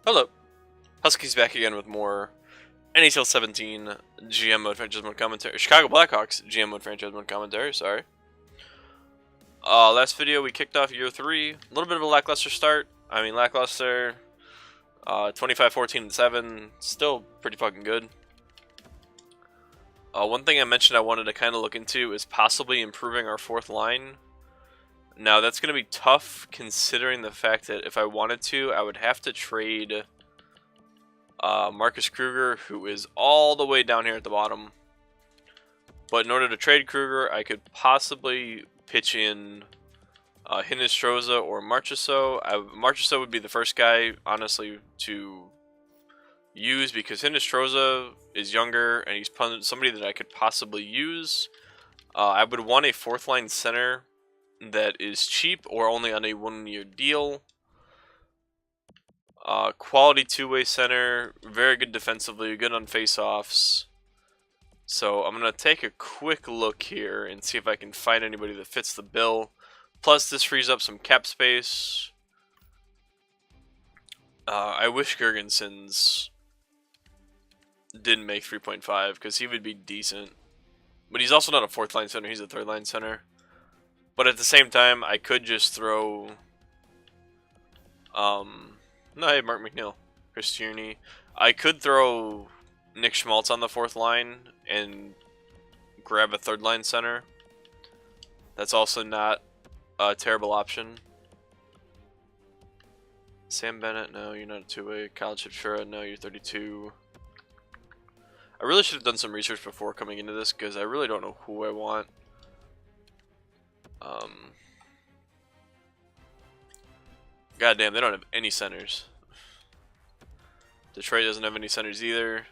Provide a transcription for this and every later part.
Hello, Huskies back again with more NHL 17 GM mode franchise mode commentary. Chicago Blackhawks GM mode franchise mode commentary. Sorry. Last video we kicked off year 3. A little bit of a lackluster start. I mean lackluster. 25-14-7. Still pretty fucking good. One thing I mentioned I wanted to kind of look into is possibly improving our fourth line. Now that's going to be tough considering the fact that if I wanted to, I would have to trade Marcus Kruger, who is all the way down here at the bottom. But in order to trade Kruger, I could possibly pitch in Hinestroza or Marchessault. Marchessault would be the first guy, honestly, to use because Hinestroza is younger and he's somebody that I could possibly use. I would want a fourth line center that is cheap or only on a 1-year deal. Quality two-way center, very good defensively, good on face-offs. So I'm going to take a quick look here and see if I can find anybody that fits the bill. Plus this frees up some cap space. I wish Gergensons didn't make 3.5 because he would be decent. But he's also not a fourth line center, he's a third line center. But at the same time, I could just throw no, hey, Mark McNeil, Chris Tierney. I could throw Nick Schmaltz on the fourth line and grab a third line center. That's also not a terrible option. Sam Bennett, no, you're not a two-way. Kyle Chipchura, no, you're 32. I really should have done some research before coming into this because I really don't know who I want. God damn, they don't have any centers. Detroit doesn't have any centers either.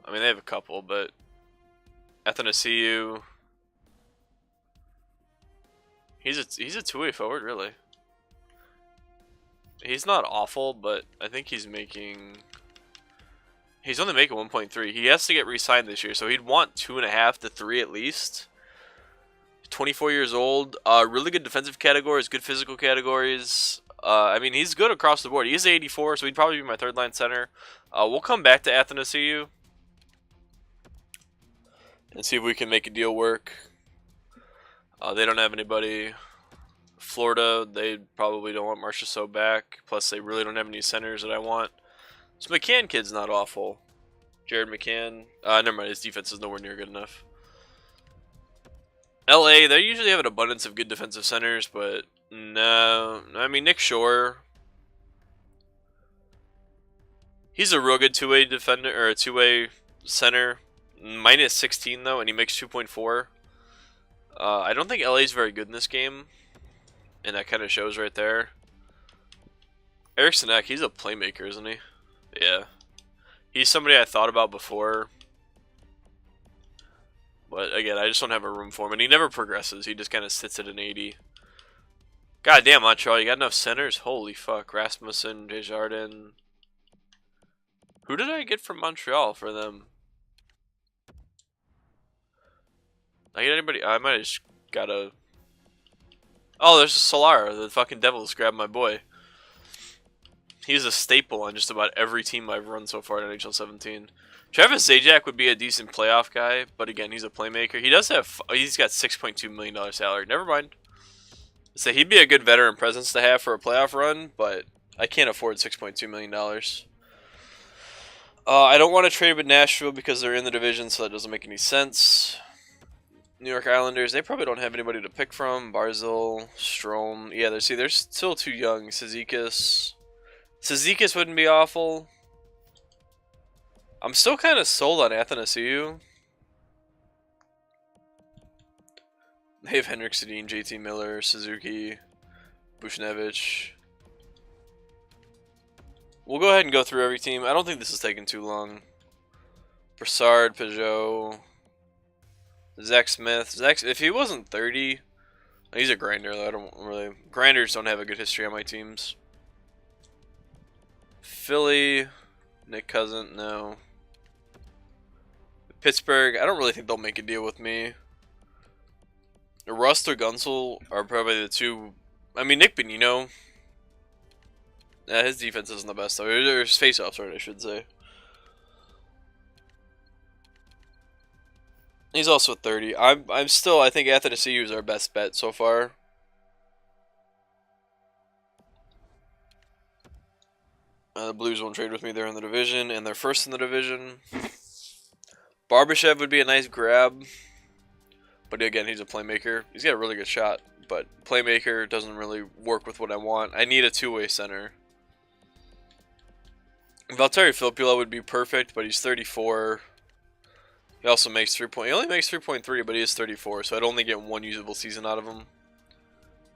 I mean, they have a couple, but Athanasiou. He's a two-way forward, really. He's not awful, but I think he's only making 1.3. He has to get re-signed this year, so he'd want 2.5 to 3 at least. 24 years old, really good defensive categories, good physical categories. I mean, he's good across the board. He is 84, so he'd probably be my third line center. We'll come back to Athanasiou and see if we can make a deal work. They don't have anybody. Florida, they probably don't want Marchessault back. Plus, they really don't have any centers that I want. This McCann kid's not awful. Jared McCann. Never mind, his defense is nowhere near good enough. LA, they usually have an abundance of good defensive centers, but no. I mean, Nick Shore. He's a real good two-way defender, or a two-way center. Minus 16, though, and he makes 2.4. I don't think LA's very good in this game, and that kind of shows right there. Eric Sinek, he's a playmaker, isn't he? Yeah. He's somebody I thought about before. But again, I just don't have a room for him. And he never progresses. He just kind of sits at an 80. God damn, Montreal, you got enough centers? Holy fuck. Rasmussen, Desjardins. Who did I get from Montreal for them? I get anybody? I might have just got a... Oh, there's Solara. The fucking Devils grabbed my boy. He's a staple on just about every team I've run so far in NHL 17. Travis Zajac would be a decent playoff guy, but again, he's a playmaker. He's got $6.2 million salary. Never mind. So he'd be a good veteran presence to have for a playoff run, but I can't afford $6.2 million. I don't want to trade with Nashville because they're in the division, so that doesn't make any sense. New York Islanders, they probably don't have anybody to pick from. Barzil, Strome. Yeah, they're still too young. Cizikas wouldn't be awful. I'm still kind of sold on Athanasiou. They have Henrik Sedin, JT Miller, Suzuki, Bushnevich. We'll go ahead and go through every team. I don't think this is taking too long. Brassard, Peugeot, Zach Smith. If he wasn't 30, he's a grinder though. Grinders don't have a good history on my teams. Philly, Nick Cousin, no. Pittsburgh, I don't really think they'll make a deal with me. Rust or Gunsel are probably the two. I mean, Nick Bonino Yeah, his defense isn't the best though. Or his face-offs, right? I should say. He's also 30. I'm still. I think Athanasiou is our best bet so far. The Blues won't trade with me. They're in the division, and they're first in the division. Barbashev would be a nice grab, but again, he's a playmaker. He's got a really good shot, but playmaker doesn't really work with what I want. I need a two-way center. Valtteri Filppula would be perfect, but he's 34. He also makes 3 point. He only makes 3.3, but he is 34, so I'd only get one usable season out of him.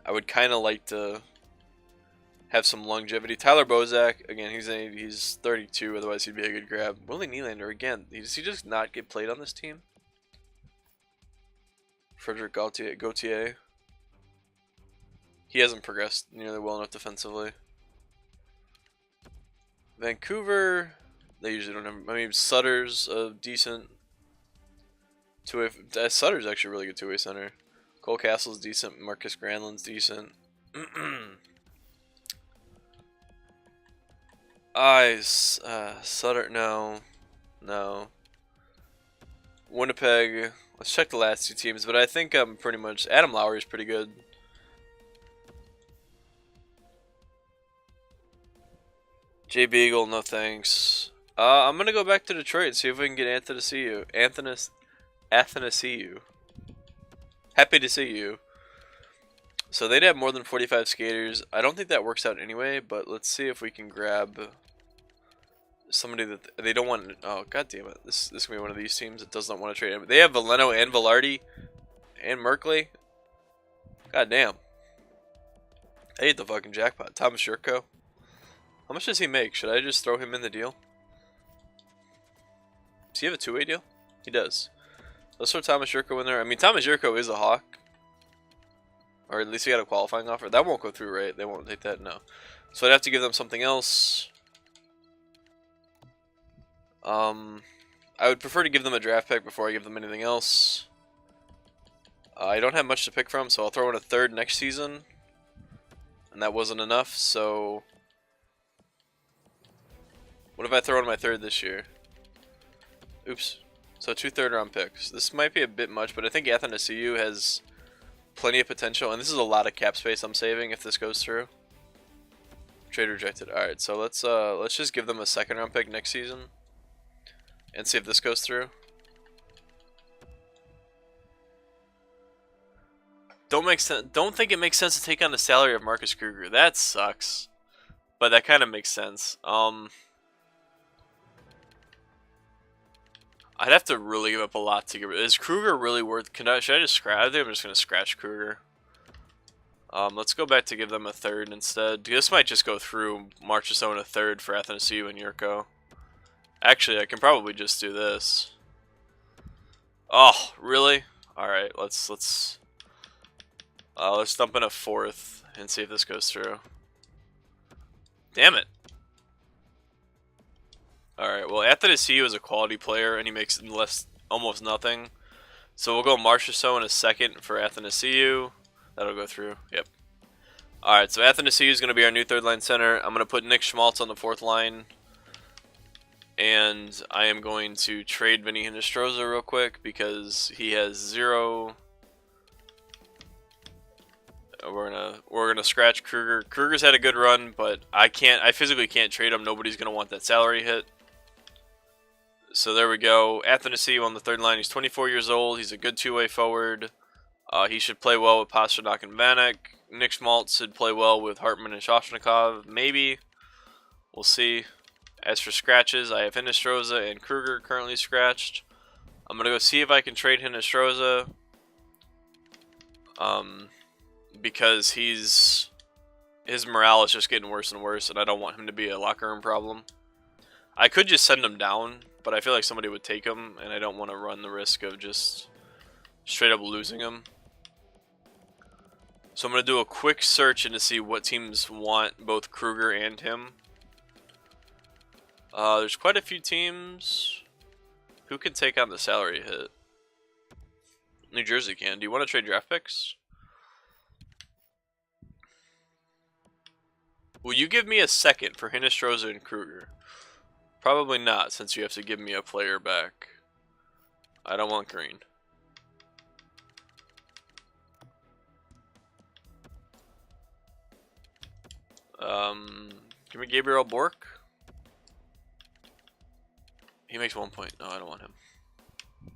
I would kind of like to have some longevity. Tyler Bozak, again, he's 32, otherwise he'd be a good grab. Willie Nylander, again, does he just not get played on this team? Frederick Gauthier. He hasn't progressed nearly well enough defensively. Vancouver, they usually don't have. I mean, Sutter's a decent two-way. Sutter's actually a really good two-way center. Cole Castle's decent. Marcus Granlund's decent. Sutter, no. Winnipeg. Let's check the last two teams, but I think I'm pretty much. Adam Lowry's pretty good. Jay Beagle, no thanks. I'm gonna go back to Detroit and see if we can get Athanasiou. Athanasiou. Happy to see you. So they'd have more than 45 skaters. I don't think that works out anyway, but let's see if we can grab somebody that they don't want. Oh, god damn it. This is gonna be one of these teams that does not want to trade him. They have Veleno and Velarde and Merkley. God damn. I hate the fucking jackpot. Thomas Jurko. How much does he make? Should I just throw him in the deal? Does he have a two-way deal? He does. Let's throw Thomas Jurko in there. I mean, Thomas Jurko is a Hawk. Or at least he got a qualifying offer. That won't go through, right? They won't take that? No. So I'd have to give them something else. I would prefer to give them a draft pick before I give them anything else. I don't have much to pick from, so I'll throw in a third next season. And that wasn't enough, so... What if I throw in my third this year? Oops. So 2 third-round picks. This might be a bit much, but I think Athanasiou has plenty of potential, and this is a lot of cap space I'm saving if this goes through. Trade rejected. All right, so let's just give them a second-round pick next season, and see if this goes through. Don't think it makes sense to take on the salary of Marcus Kruger. That sucks, but that kind of makes sense. I'd have to really give up a lot to get rid. Is Kruger really worth? Should I just scratch? I think I'm just gonna scratch Kruger. Let's go back to give them a third instead. This might just go through. Marchessault in a third for Athanasiou and Jurko. Actually, I can probably just do this. Oh, really? All right, let's dump in a fourth and see if this goes through. Damn it. Alright, well, Athanasiou is a quality player, and he makes almost nothing. So we'll go Marchessault in a second for Athanasiou. That'll go through. Yep. Alright, so Athanasiou is going to be our new third-line center. I'm going to put Nick Schmaltz on the fourth line. And I am going to trade Vinny Hinostroza real quick because he has 0... We're gonna scratch Kruger. Kruger's had a good run, but I physically can't trade him. Nobody's gonna want that salary hit. So there we go. Athanasiou on the third line. He's 24 years old. He's a good two-way forward. He should play well with Pastrnak and Vanek. Nick Schmaltz should play well with Hartman and Shoshnikov. Maybe. We'll see. As for scratches, I have Hinostroza and Kruger currently scratched. I'm gonna go see if I can trade Hinostroza. Because his morale is just getting worse and worse, and I don't want him to be a locker room problem. I could just send him down, but I feel like somebody would take him, and I don't want to run the risk of just straight up losing him. So I'm going to do a quick search and to see what teams want both Kruger and him. There's quite a few teams. Who can take on the salary hit? New Jersey can. Do you want to trade draft picks? Will you give me a second for Hinostroza and Kruger? Probably not, since you have to give me a player back. I don't want green. Give me Gabriel Bork. He makes 1 point. No, I don't want him.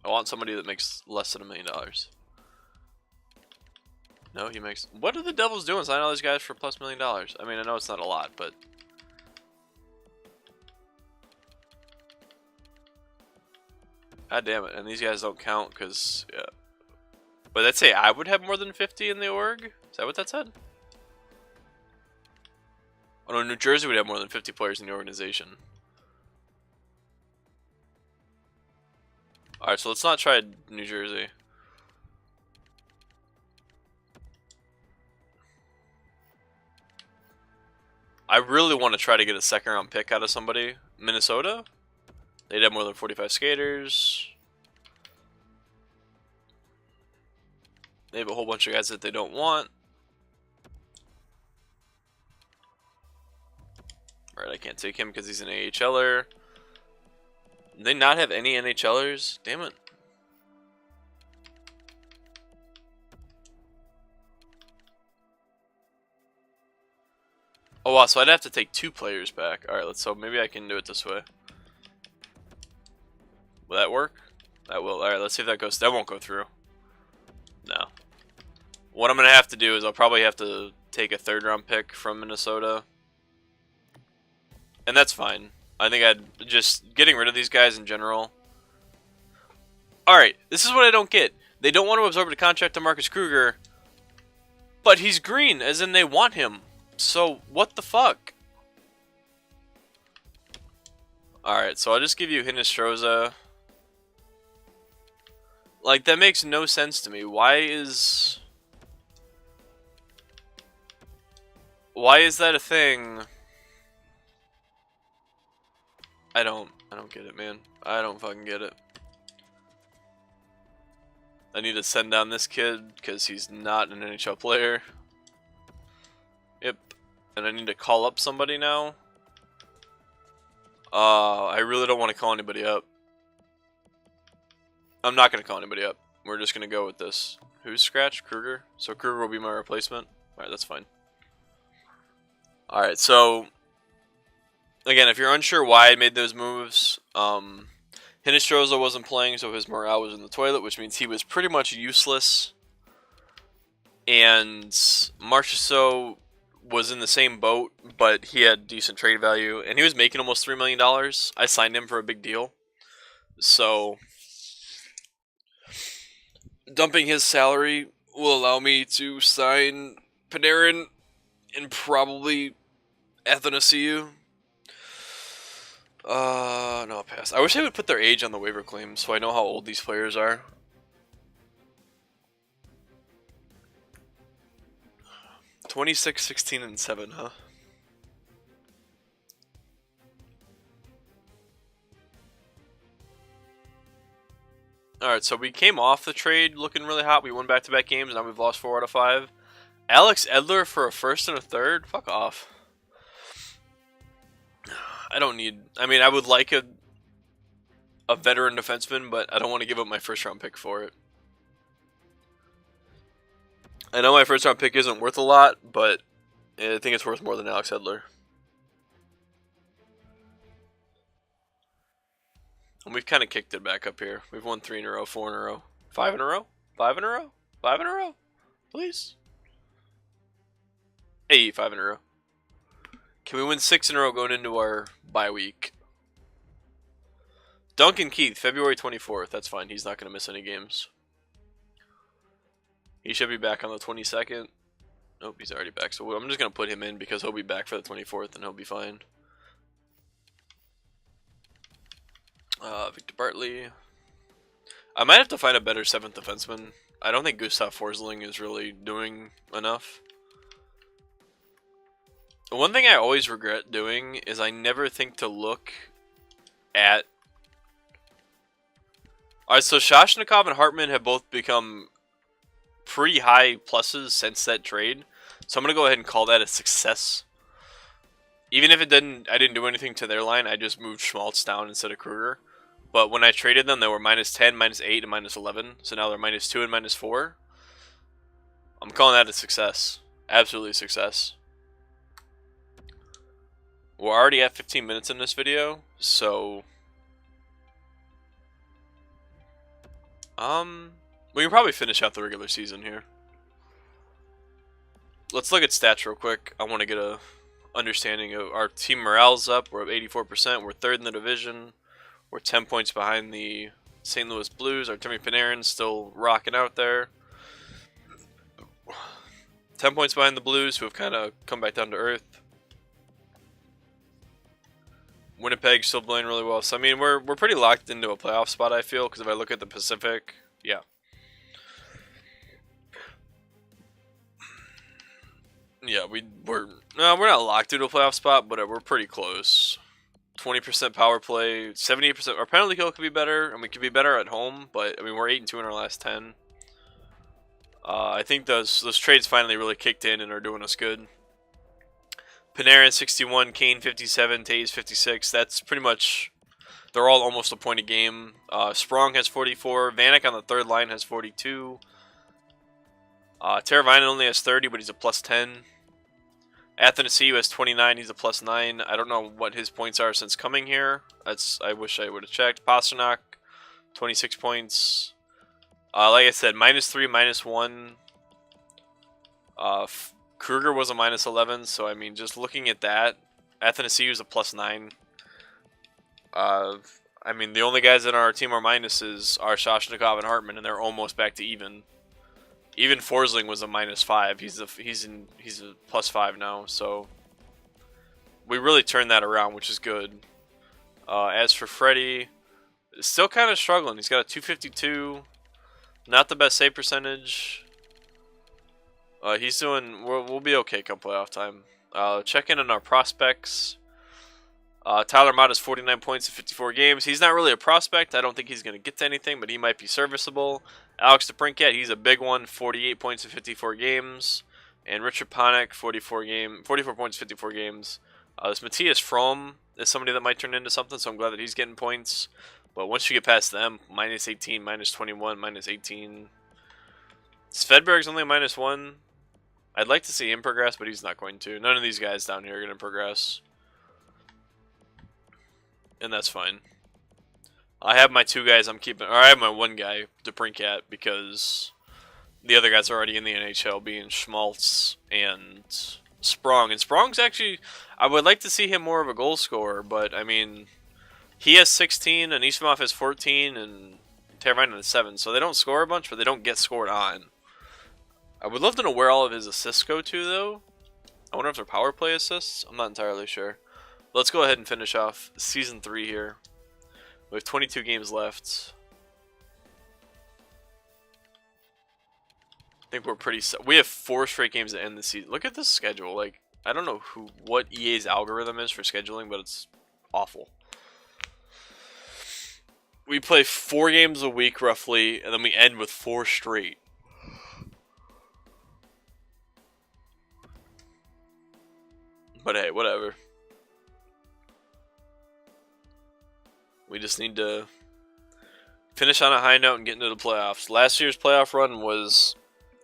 I want somebody that makes less than $1 million. No, he makes... What are the Devils doing signing all these guys for plus $1 million? I mean, I know it's not a lot, but... God damn it. And these guys don't count because... Yeah. But that'd say I would have more than 50 in the org? Is that what that said? Oh no, New Jersey would have more than 50 players in the organization. Alright, so let's not try New Jersey. I really want to try to get a second round pick out of somebody. Minnesota? They'd have more than 45 skaters. They have a whole bunch of guys that they don't want. Alright, I can't take him because he's an AHLer. Do they not have any NHLers? Damn it. Oh wow, so I'd have to take 2 players back. Alright, so maybe I can do it this way. Will that work? That will. Alright, let's see if that goes. That won't go through. No. What I'm going to have to do is I'll probably have to take a 3rd round pick from Minnesota. And that's fine. I think I'd just getting rid of these guys in general. Alright, this is what I don't get. They don't want to absorb the contract to Marcus Kruger, but he's green, as in they want him. So, what the fuck? Alright, so I'll just give you Hinostroza. Like, that makes no sense to me. Why is that a thing? I don't get it, man. I don't fucking get it. I need to send down this kid because he's not an NHL player. Yep. And I need to call up somebody now. I really don't want to call anybody up. I'm not going to call anybody up. We're just going to go with this. Who's scratched? Kruger? So Kruger will be my replacement? Alright, that's fine. Alright, so... Again, if you're unsure why I made those moves, Hinostroza wasn't playing, so his morale was in the toilet, which means he was pretty much useless. And Marchessault was in the same boat, but he had decent trade value, and he was making almost $3 million. I signed him for a big deal. So, dumping his salary will allow me to sign Panarin and probably Athanasiou. No, I'll pass. I wish they would put their age on the waiver claim so I know how old these players are. (26, 16, and 7, huh? Alright, so we came off the trade looking really hot. We won back-to-back games, now we've lost 4 out of 5. Alex Edler for a 1st and a 3rd? Fuck off. I don't need... I mean, I would like a veteran defenseman, but I don't want to give up my 1st round pick for it. I know my 1st round pick isn't worth a lot, but I think it's worth more than Alex Edler. And we've kind of kicked it back up here. We've won 3 in a row, 4 in a row, 5 in a row, 5 in a row, 5 in a row. Please. Hey, 5 in a row. Can we win 6 in a row going into our bye week? Duncan Keith, February 24th. That's fine. He's not going to miss any games. He should be back on the 22nd. Nope, he's already back. So I'm just going to put him in because he'll be back for the 24th and he'll be fine. Victor Bartley. I might have to find a better 7th defenseman. I don't think Gustav Forsling is really doing enough. One thing I always regret doing is I never think to look at... Alright, so Shashnikov and Hartman have both become pretty high pluses since that trade. So I'm going to go ahead and call that a success. Even if I didn't do anything to their line. I just moved Schmaltz down instead of Kruger. But when I traded them, they were -10, -8, and -11. So now they're -2 and -4. I'm calling that a success. Absolutely a success. We're already at 15 minutes in this video, so we can probably finish out the regular season here. Let's look at stats real quick. I want to get a understanding of our team morale's up. We're at 84%. We're third in the division. We're 10 points behind the St. Louis Blues. Artemi Panarin's still rocking out there. 10 points behind the Blues, who have kind of come back down to earth. Winnipeg still playing really well. So I mean, we're pretty locked into a playoff spot, I feel, because if I look at the Pacific, yeah. Yeah, we're not locked into a playoff spot, but we're pretty close. 20% power play, 78%. Our penalty kill could be better, and we could be better at home. But I mean, we're 8-2 in our last 10. I think those trades finally really kicked in and are doing us good. Panarin 61, Kane 57, Taves 56. That's pretty much. They're all almost a point a game. Sprong has 44. Vanek on the third line has 42. Teravainen only has 30, but he's a +10. Athanasiou has 29. He's a +9. I don't know what his points are since coming here. I wish I would have checked. Pasternak, 26 points. Like I said, -3, -1. Kruger was a -11. So I mean, just looking at that, Athanasiou is a +9. I mean, the only guys in our team are minuses are Shashnikov and Hartman, and they're almost back to even. Even Forsling was a -5. He's a +5 now, so we really turned that around, which is good. As for Freddie, still kind of struggling. He's got a .252, not the best save percentage. He's doing. We'll be okay come playoff time. Check in on our prospects. Tyler Mott has 49 points in 54 games. He's not really a prospect. I don't think he's going to get to anything, but he might be serviceable. Alex DeBrincat, he's a big one, 48 points in 54 games. And Richard Panik, 44 points in 54 games. This Matthias Fromm is somebody that might turn into something, so I'm glad that he's getting points. But once you get past them, -18, -21, -18. Svedberg's only a -1. I'd like to see him progress, but he's not going to. None of these guys down here are going to progress. And that's fine. I have my 2 guys I'm keeping, or I have my 1 guy, DeBrincat, because the other guys are already in the NHL, being Schmaltz and Sprong. And Sprong's actually, I would like to see him more of a goal scorer, but I mean, he has 16, and Islamov has 14, and Teravainen has 7. So they don't score a bunch, but they don't get scored on. I would love to know where all of his assists go to, though. I wonder if they're power play assists. I'm not entirely sure. Let's go ahead and finish off Season 3 here. We have 22 games left. I think we're pretty set. We have 4 straight games to end the season. Look at this schedule. Like, I don't know what EA's algorithm is for scheduling, but it's awful. We play 4 games a week, roughly, and then we end with 4 straight. But hey, whatever. We just need to finish on a high note and get into the playoffs. Last year's playoff run was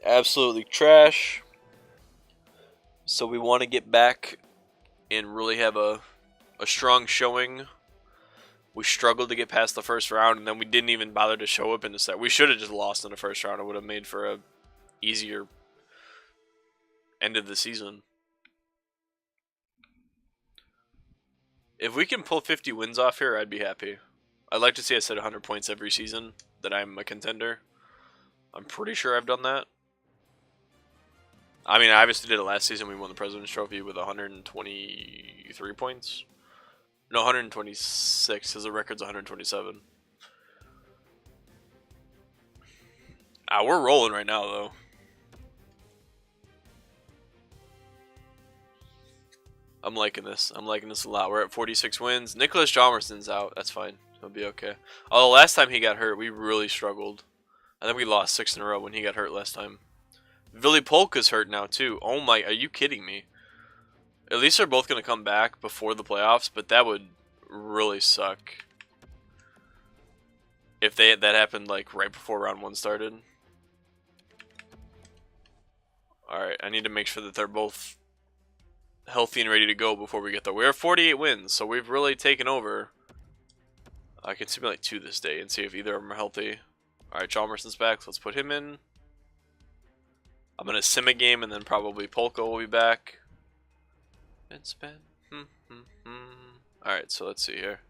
absolutely trash. So we want to get back and really have a strong showing. We struggled to get past the first round, and then we didn't even bother to show up in the set. We should have just lost in the first round. It would have made for a easier end of the season. If we can pull 50 wins off here, I'd be happy. I'd like to see us hit 100 points every season that I'm a contender. I'm pretty sure I've done that. I mean, I obviously did it last season. We won the President's Trophy with 123 points. No, 126, because the record's 127. We're rolling right now, though. I'm liking this. I'm liking this a lot. We're at 46 wins. Nicholas Chalmerson's out. That's fine. He'll be okay. Although last time he got hurt, we really struggled. I think we lost 6 in a row when he got hurt last time. Ville Polka's hurt now, too. Oh my, are you kidding me? At least they're both going to come back before the playoffs, but that would really suck if that happened like right before round 1 started. Alright, I need to make sure that they're both healthy and ready to go before we get there. We have 48 wins, so we've really taken over. I can simulate 2 this day and see if either of them are healthy. Alright, Chalmerson's back, so let's put him in. I'm going to sim a game and then probably Polka will be back. And spin. Alright, so let's see here.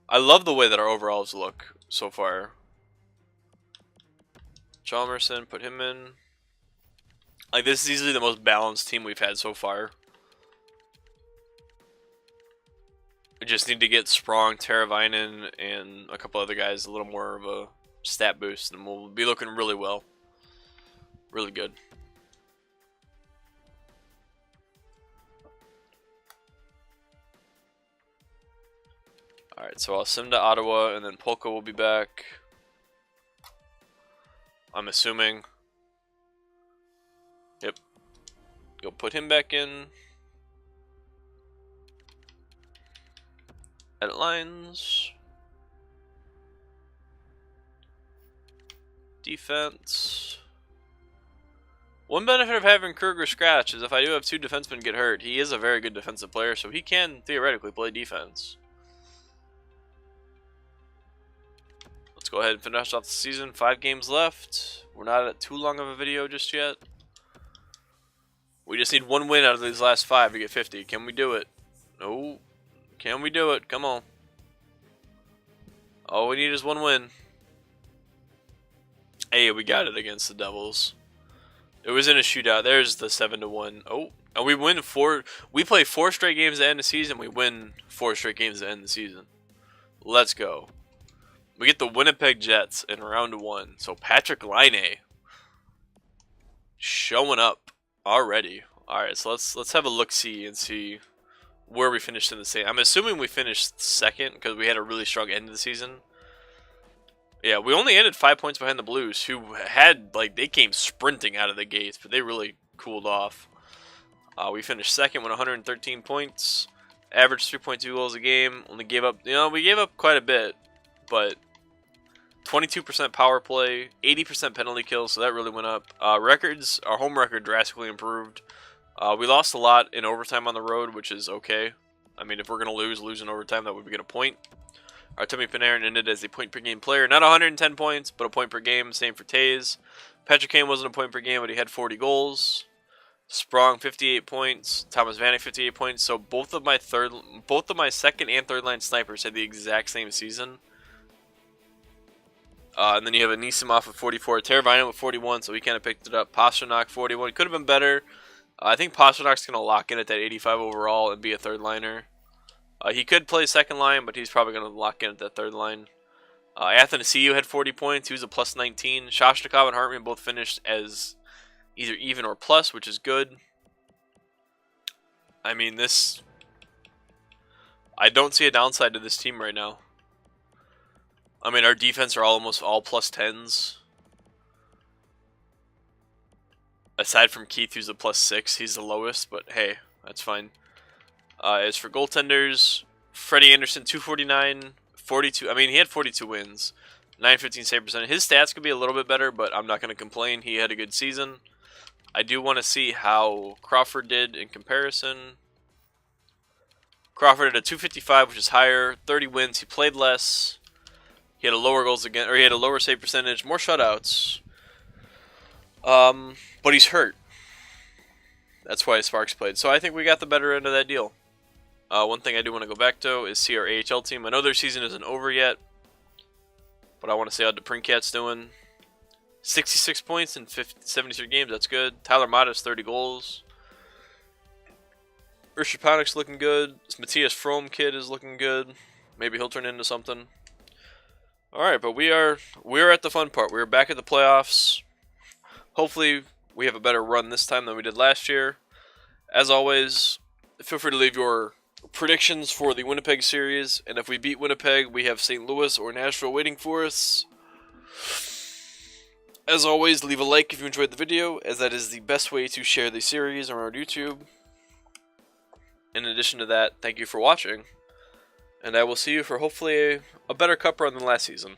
I love the way that our overalls look so far. Chalmerson, put him in. Like, this is easily the most balanced team we've had so far. We just need to get Sprong, Teravainen, and a couple other guys a little more of a stat boost, and we'll be looking really well. Really good. Alright, so I'll sim to Ottawa, and then Polka will be back. I'm assuming. Yep. Go put him back in. Edit lines. Defense. One benefit of having Kruger scratch is if I do have 2 defensemen get hurt, he is a very good defensive player, so he can theoretically play defense. Let's go ahead and finish off the season. 5 games left. We're not at too long of a video just yet. We just need 1 win out of these last 5 to get 50. Can we do it? No. Can we do it? Come on. All we need is 1 win. Hey, we got it against the Devils. It was in a shootout. There's the 7-1. Oh, and we win 4. We play 4 straight games at the end of the season. We win 4 straight games at the end of the season. Let's go. We get the Winnipeg Jets in round 1. So Patrick Laine showing up already. All right, so let's have a look-see and see where we finished in the season. I'm assuming we finished 2nd because we had a really strong end of the season. Yeah, we only ended 5 points behind the Blues, who had, like, they came sprinting out of the gates, but they really cooled off. We finished 2nd with 113 points, averaged 3.2 goals a game. Only gave up, we gave up quite a bit, but 22% power play, 80% penalty kills, so that really went up. Records, our home record drastically improved. We lost a lot in overtime on the road, which is okay. I mean, if we're going to lose in overtime, that would get a point. Artemi Panarin ended as a point-per-game player. Not 110 points, but a point per game. Same for Taze. Patrick Kane wasn't a point per game, but he had 40 goals. Sprong, 58 points. Thomas Vanek, 58 points. So both of my 2nd and 3rd line snipers had the exact same season. And then you have Anisimov with 44. Teravainen with 41, so he kind of picked it up. Pastrnak, 41. Could have been better. I think Pasternak's going to lock in at that 85 overall and be a 3rd liner. He could play 2nd line, but he's probably going to lock in at that 3rd line. Athanasiou had 40 points. He was a plus 19. Shoshnikov and Hartman both finished as either even or plus, which is good. I mean, I don't see a downside to this team right now. I mean, our defense are almost all plus 10s. Aside from Keith, who's a plus 6. He's the lowest, but hey, that's fine. As for goaltenders, Freddie Anderson, 249, 42. I mean, he had 42 wins, 915 save percentage. His stats could be a little bit better, but I'm not going to complain. He had a good season. I do want to see how Crawford did in comparison. Crawford had a 255, which is higher. 30 wins. He played less. He had a lower goals against, or he had a lower save percentage, more shutouts. But he's hurt. That's why Sparks played. So I think we got the better end of that deal. One thing I do want to go back to is see our AHL team. I know their season isn't over yet, but I want to see how DePrincat's doing. 66 points in 73 games. That's good. Tyler Mattis, 30 goals. Richard Panik's looking good. This Matthias Fromm kid is looking good. Maybe he'll turn into something. All right, but we're at the fun part. We're back at the playoffs. Hopefully, we have a better run this time than we did last year. As always, feel free to leave your predictions for the Winnipeg series, and if we beat Winnipeg, we have St. Louis or Nashville waiting for us. As always, leave a like if you enjoyed the video, as that is the best way to share the series around YouTube. in addition to that, thank you for watching, and I will see you for hopefully a better cup run than last season.